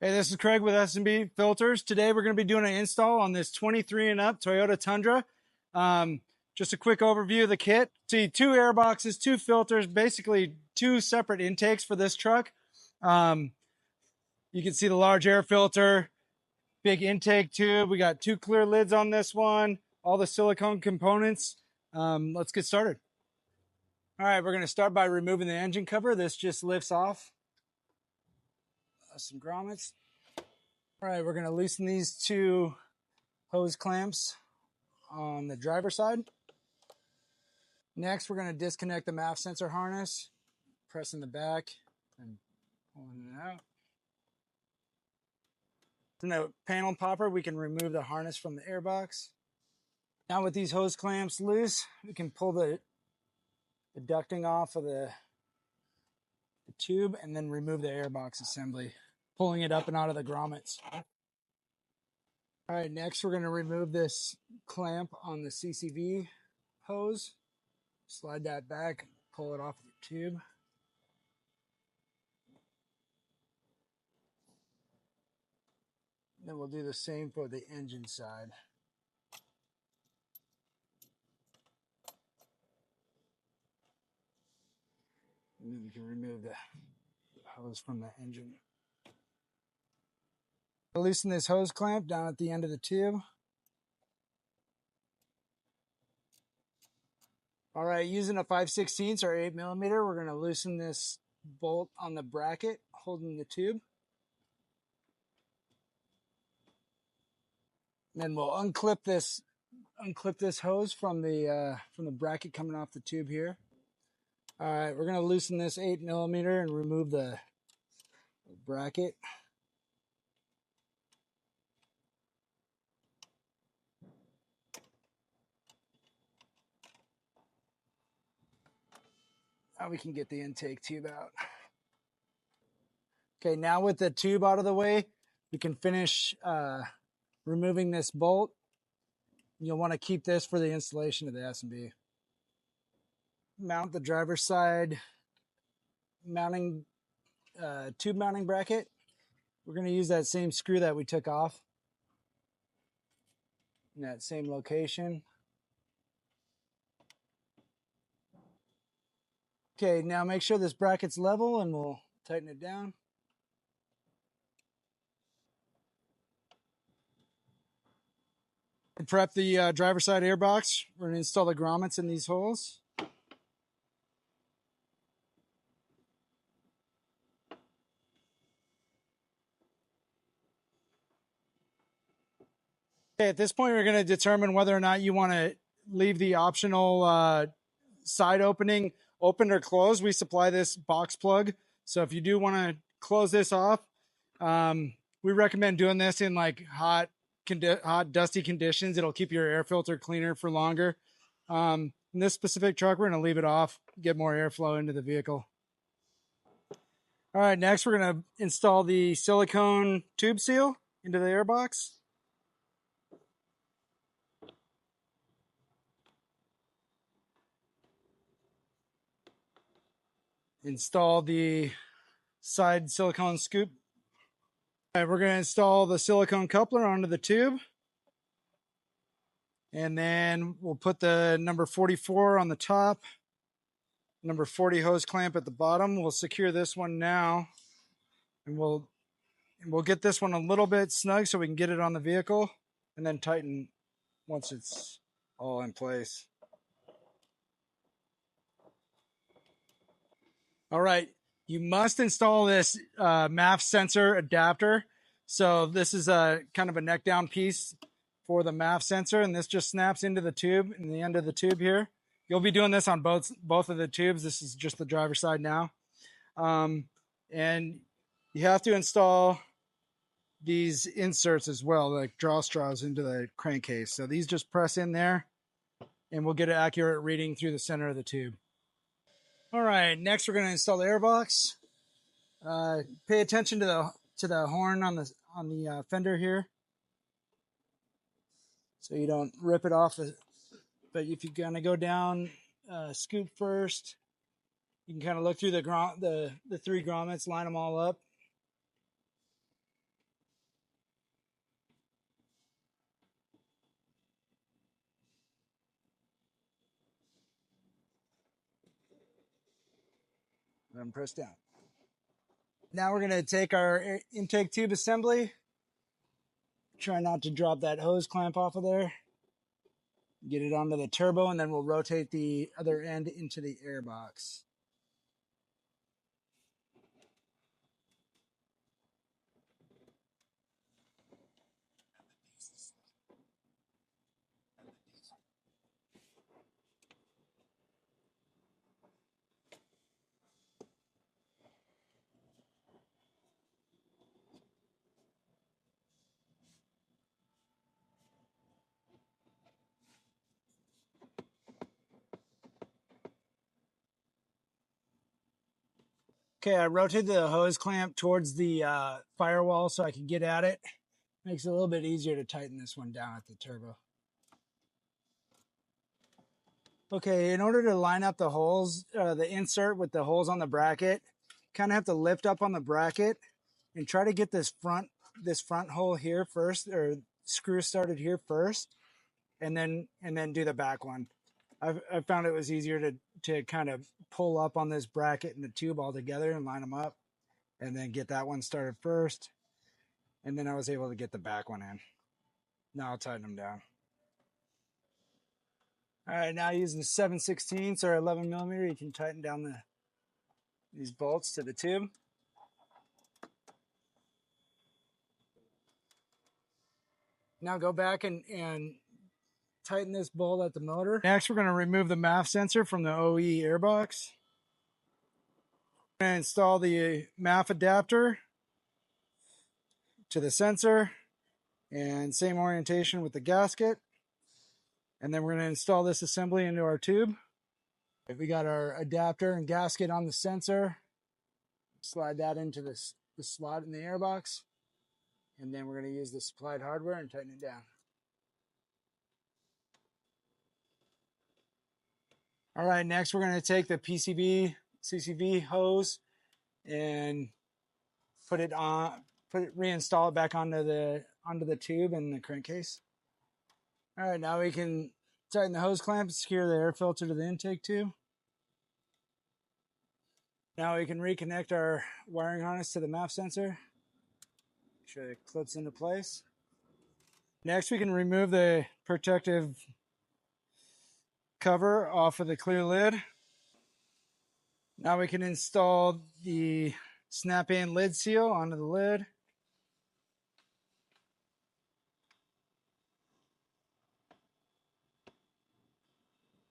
Hey, this is Craig with S&B Filters. Today we're going to be doing an install on this 23 and up Toyota Tundra. Just a quick overview of the kit. See, two air boxes, two filters, basically two separate intakes for this truck. You can see the large air filter, big intake tube. We got two clear lids on this one, all the silicone components. Let's get started. All right, we're going to start by removing the engine cover. This just lifts off. Some grommets. All right, we're going to loosen these two hose clamps on the driver's side. Next, we're going to disconnect the MAF sensor harness, pressing the back and pulling it out. In the panel popper, we can remove the harness from the airbox. Now with these hose clamps loose, we can pull the ducting off of the tube and then remove the airbox assembly, pulling it up and out of the grommets. All right, next we're going to remove this clamp on the CCV hose. Slide that back, pull it off the tube. Then we'll do the same for the engine side. And then we can remove the hose from the engine. Loosen this hose clamp down at the end of the tube. All right, using a 5/16 or 8mm, we're going to loosen this bolt on the bracket holding the tube. And then we'll unclip this hose from the bracket coming off the tube here. All right, we're going to loosen this 8mm and remove the bracket. Now we can get the intake tube out. Okay, now with the tube out of the way, we can finish removing this bolt. You'll want to keep this for the installation of the S&B. Mount the driver's side mounting tube mounting bracket. We're going to use that same screw that we took off in that same location. Okay, now make sure this bracket's level and we'll tighten it down. And prep the driver's side airbox. We're going to install the grommets in these holes. Okay, at this point, we're going to determine whether or not you want to leave the optional side opening open or closed. We supply this box plug. So if you do want to close this off, we recommend doing this in like hot, dusty conditions. It'll keep your air filter cleaner for longer. In this specific truck, we're going to leave it off, get more airflow into the vehicle. All right, next we're going to install the silicone tube seal into the airbox. Install the side silicone scoop. All right, we're going to install the silicone coupler onto the tube. And then we'll put the number 44 on the top, number 40 hose clamp at the bottom. We'll secure this one now. And we'll get this one a little bit snug so we can get it on the vehicle and then tighten once it's all in place. All right, you must install this MAF sensor adapter. So this is a kind of a neck down piece for the MAF sensor, and this just snaps into the tube in the end of the tube here. You'll be doing this on both of the tubes. This is just the driver's side now. And you have to install these inserts as well, like draw straws into the crankcase. So these just press in there, and we'll get an accurate reading through the center of the tube. All right, next we're going to install the airbox. Pay attention to the horn on the fender here, so you don't rip it off. But if you're going to go down, scoop first. You can kind of look through the three grommets, line them all up. then press down. Now we're going to take our intake tube assembly. Try not to drop that hose clamp off of there. Get it onto the turbo, and then we'll rotate the other end into the air box. Okay, I rotated the hose clamp towards the firewall so I could get at it. Makes it a little bit easier to tighten this one down at the turbo. Okay, in order to line up the holes, the insert with the holes on the bracket, kind of have to lift up on the bracket and try to get this front hole here first, or screw started here first, and then do the back one. I've found it was easier to kind of pull up on this bracket and the tube all together and line them up, and then get that one started first, and then I was able to get the back one in. Now I'll tighten them down. All right, now using 7/16 or 11 millimeter, you can tighten down these bolts to the tube. Now go back and tighten this bolt at the motor. Next, we're going to remove the MAF sensor from the OE airbox. We're going to install the MAF adapter to the sensor, and same orientation with the gasket. And then we're going to install this assembly into our tube. We got our adapter and gasket on the sensor. Slide that into the slot in the airbox. And then we're going to use the supplied hardware and tighten it down. All right, next we're going to take the PCV CCV hose and reinstall it back onto the tube and the crankcase. All right, now we can tighten the hose clamp and secure the air filter to the intake tube. Now we can reconnect our wiring harness to the MAF sensor. Make sure it clips into place. Next, we can remove the protective cover off of the clear lid. Now we can install the snap-in lid seal onto the lid.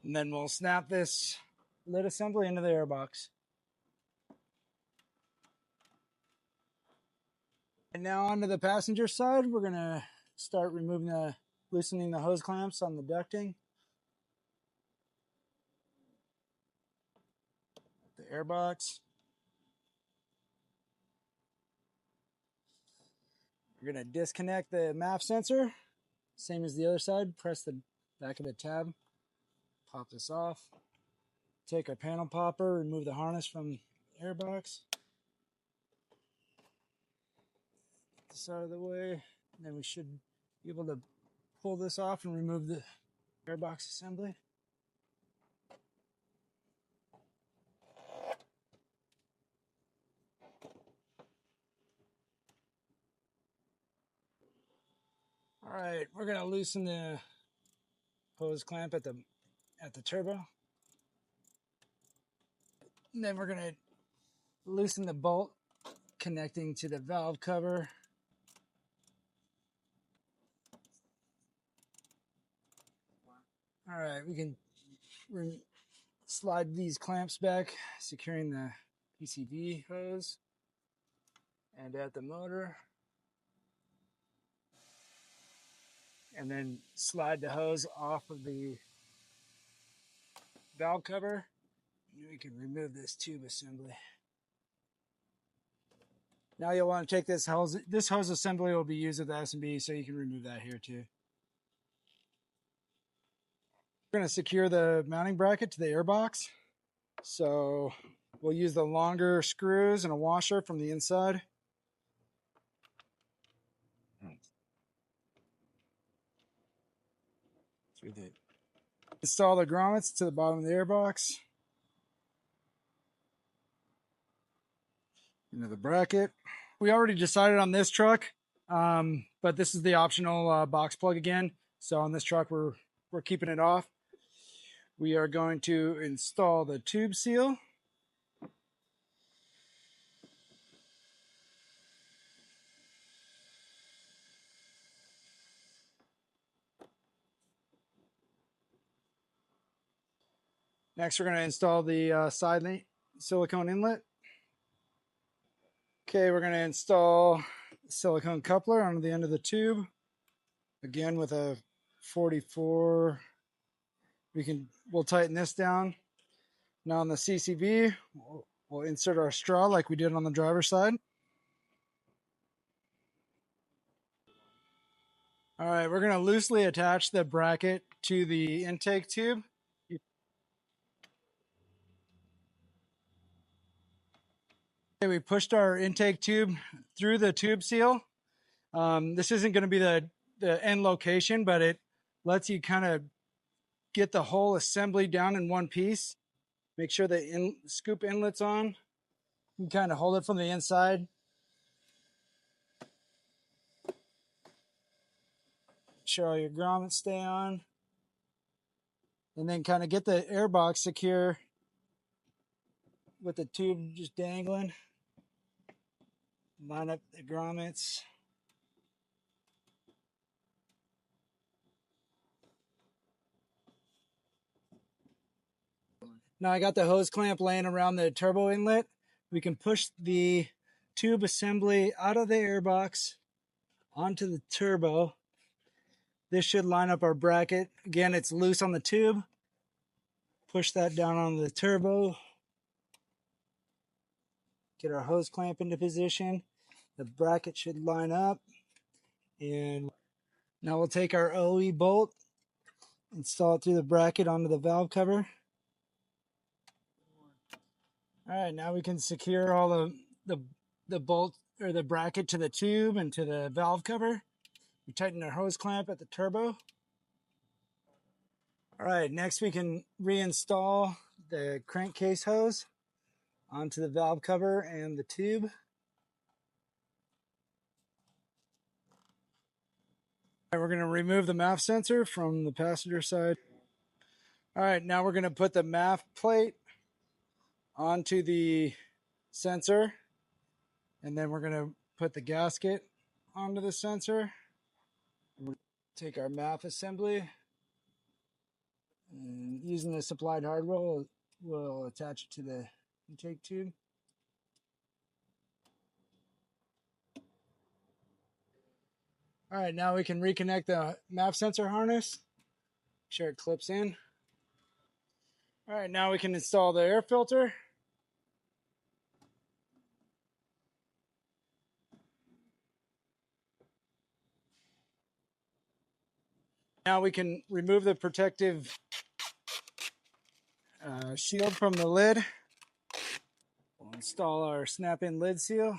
And then we'll snap this lid assembly into the airbox. And now onto the passenger side, we're going to start loosening the hose clamps on the ducting. The airbox. We're going to disconnect the MAF sensor, same as the other side. Press the back of the tab, pop this off. Take our panel popper, remove the harness from the airbox. Get this out of the way, and then we should be able to pull this off and remove the airbox assembly. All right, we're going to loosen the hose clamp at the turbo. And then we're going to loosen the bolt connecting to the valve cover. All right, we can slide these clamps back, securing the PCV hose and at the motor. And then slide the hose off of the valve cover. And we can remove this tube assembly. Now you'll want to take this hose. This hose assembly will be used with the S&B, so you can remove that here too. We're going to secure the mounting bracket to the airbox. So we'll use the longer screws and a washer from the inside. Install the grommets to the bottom of the airbox. into the bracket. We already decided on this truck, but this is the optional box plug again. So on this truck, we're keeping it off. We are going to install the tube seal. Next, we're going to install the side silicone inlet. Okay, we're going to install the silicone coupler onto the end of the tube. Again, with a 44, we'll tighten this down. Now on the CCV, we'll insert our straw like we did on the driver's side. All right, we're going to loosely attach the bracket to the intake tube. Okay, we pushed our intake tube through the tube seal. This isn't going to be the end location, but it lets you kind of get the whole assembly down in one piece. Make sure the scoop inlet's on. You can kind of hold it from the inside. Make sure all your grommets stay on. And then kind of get the air box secure with the tube just dangling. Line up the grommets. Now I got the hose clamp laying around the turbo inlet. We can push the tube assembly out of the airbox onto the turbo. This should line up our bracket. Again, it's loose on the tube. Push that down onto the turbo. Get our hose clamp into position. The bracket should line up. And now we'll take our OE bolt, install it through the bracket onto the valve cover. All right, now we can secure all the bolt or the bracket to the tube and to the valve cover. We tighten our hose clamp at the turbo. All right, next we can reinstall the crankcase hose onto the valve cover and the tube. All right, we're going to remove the MAF sensor from the passenger side. All right, now we're going to put the MAF plate onto the sensor, and then we're going to put the gasket onto the sensor. We'll take our MAF assembly, and using the supplied hardware, we'll attach it to the intake tube. All right, now we can reconnect the MAF sensor harness. Make sure it clips in. All right, now we can install the air filter. Now we can remove the protective shield from the lid. We'll install our snap-in lid seal.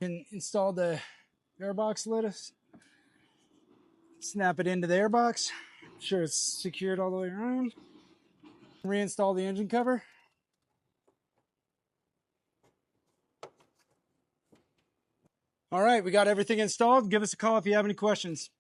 We can install the airbox lid. Snap it into the airbox. Make sure it's secured all the way around. Reinstall the engine cover. All right, we got everything installed. Give us a call if you have any questions.